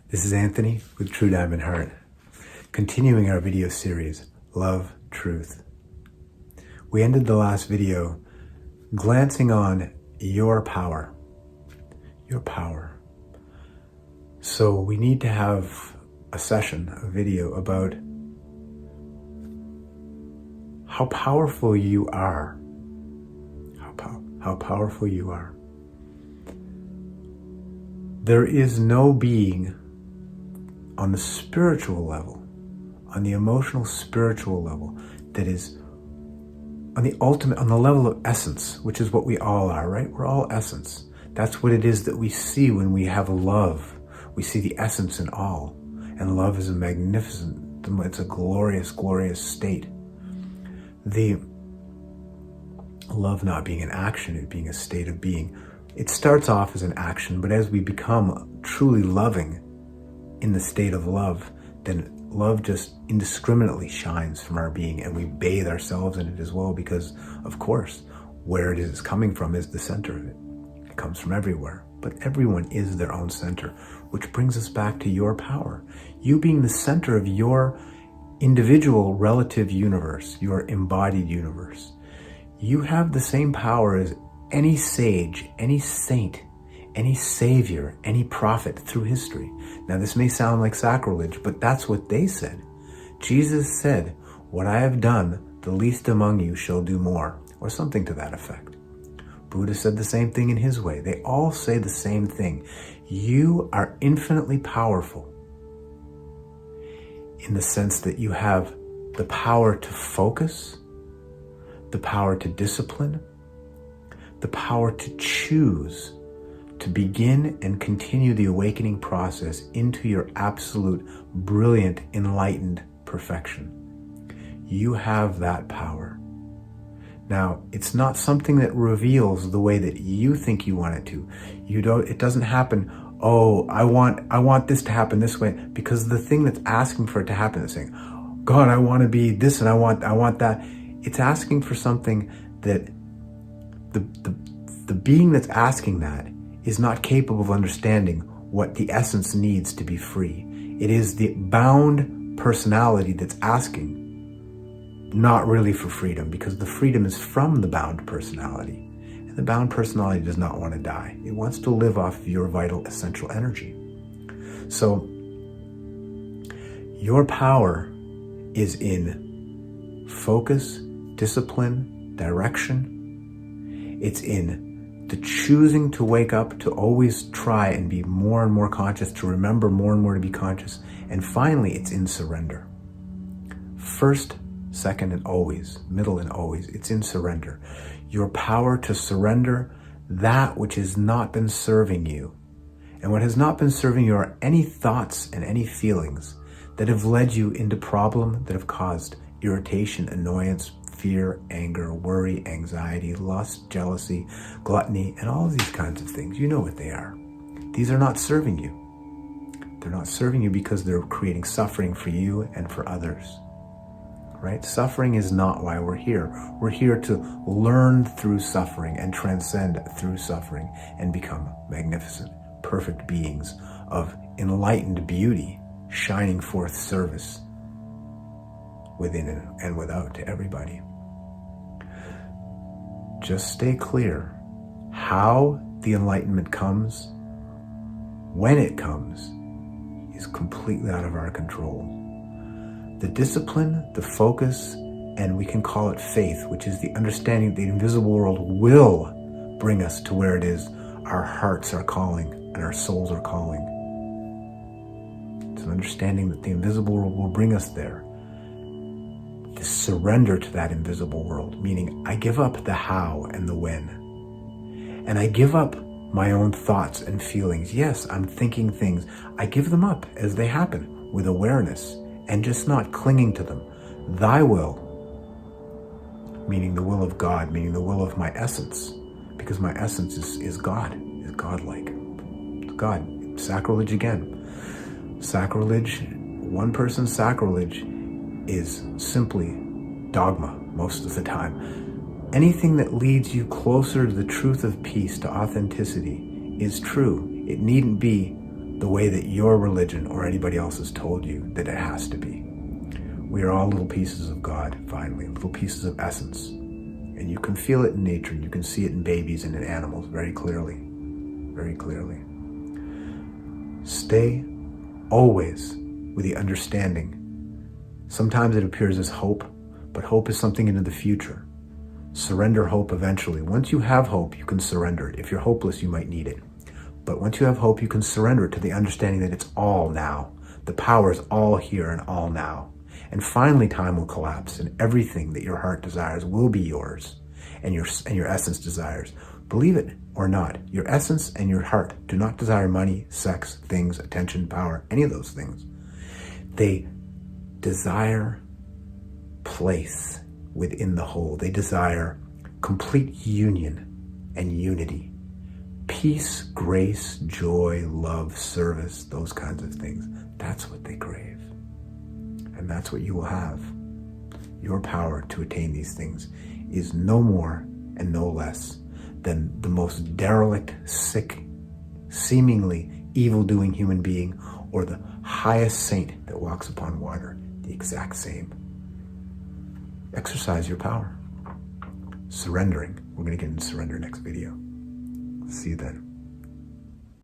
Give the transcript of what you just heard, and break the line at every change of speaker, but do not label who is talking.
This is Anthony with True Diamond Heart, continuing our video series, Love, Truth. We ended the last video glancing on your power. Your power. So we need to have a session, a video about how powerful you are. How powerful you are. There is no being on the spiritual level, on the emotional spiritual level, that is on the ultimate, on the level of essence, which is what we all are, right? We're all essence. That's what it is that we see when we have love. We see the essence in all. And love is a magnificent, it's a glorious, glorious state. The love not being an action, it being a state of being. It starts off as an action, but as we become truly loving in the state of love, then love just indiscriminately shines from our being, and we bathe ourselves in it as well, because of course, where it is coming from is the center of it. It comes from everywhere, but everyone is their own center, which brings us back to your power. You being the center of your individual relative universe, your embodied universe. You have the same power as any sage, any saint, any savior, any prophet through history. Now this may sound like sacrilege, but that's what they said. Jesus said, "What I have done, the least among you shall do more," or something to that effect. Buddha said the same thing in his way. They all say the same thing. You are infinitely powerful in the sense that you have the power to focus, the power to discipline, the power to choose to begin and continue the awakening process into your absolute, brilliant, enlightened perfection. You have that power. Now, it's not something that reveals the way that you think you want it to. It doesn't happen, oh, I want this to happen this way, because the thing that's asking for it to happen is saying, God, I want to be this and I want that. It's asking for something that the being that's asking that is not capable of understanding what the essence needs to be free. It is the bound personality that's asking, not really for freedom, because the freedom is from the bound personality. And the bound personality does not want to die. It wants to live off of your vital essential energy. So your power is in focus, discipline, direction. It's in the choosing to wake up, to always try and be more and more conscious, to remember more and more to be conscious. And finally, it's in surrender. First, second, and always, middle and always, it's in surrender. Your power to surrender that which has not been serving you. And what has not been serving you are any thoughts and any feelings that have led you into problem, that have caused irritation, annoyance, fear, anger, worry, anxiety, lust, jealousy, gluttony, and all of these kinds of things. You know what they are. These are not serving you. They're not serving you because they're creating suffering for you and for others. Right? Suffering is not why we're here. We're here to learn through suffering and transcend through suffering and become magnificent, perfect beings of enlightened beauty, shining forth service within and without to everybody. Just stay clear. How the enlightenment comes, when it comes, is completely out of our control. The discipline, the focus, and we can call it faith, which is the understanding that the invisible world will bring us to where it is our hearts are calling and our souls are calling. It's an understanding that the invisible world will bring us there. To surrender to that invisible world, meaning I give up the how and the when. And I give up my own thoughts and feelings. Yes, I'm thinking things. I give them up as they happen with awareness and just not clinging to them. Thy will, meaning the will of God, meaning the will of my essence, because my essence is God, is godlike. God, sacrilege again. Sacrilege, one person's sacrilege is simply dogma most of the time. Anything that leads you closer to the truth of peace, to authenticity, is true. It needn't be the way that your religion or anybody else has told you that it has to be. We are all little pieces of God, finally, little pieces of essence. And you can feel it in nature. You can see it in babies and in animals very clearly. Very clearly. Stay always with the understanding. Sometimes it appears as hope, but hope is something into the future. Surrender hope eventually. Once you have hope, you can surrender it. If you're hopeless, you might need it. But once you have hope, you can surrender it to the understanding that it's all now. The power is all here and all now. And finally, time will collapse, and everything that your heart desires will be yours, and your essence desires. Believe it or not, your essence and your heart do not desire money, sex, things, attention, power, any of those things. They desire place within the whole. They desire complete union and unity. Peace, grace, joy, love, service, those kinds of things. That's what they crave. And that's what you will have. Your power to attain these things is no more and no less than the most derelict, sick, seemingly evil-doing human being, or the highest saint that walks upon water. The exact same. Exercise your power. Surrendering. We're going to get into surrender next video. See you then.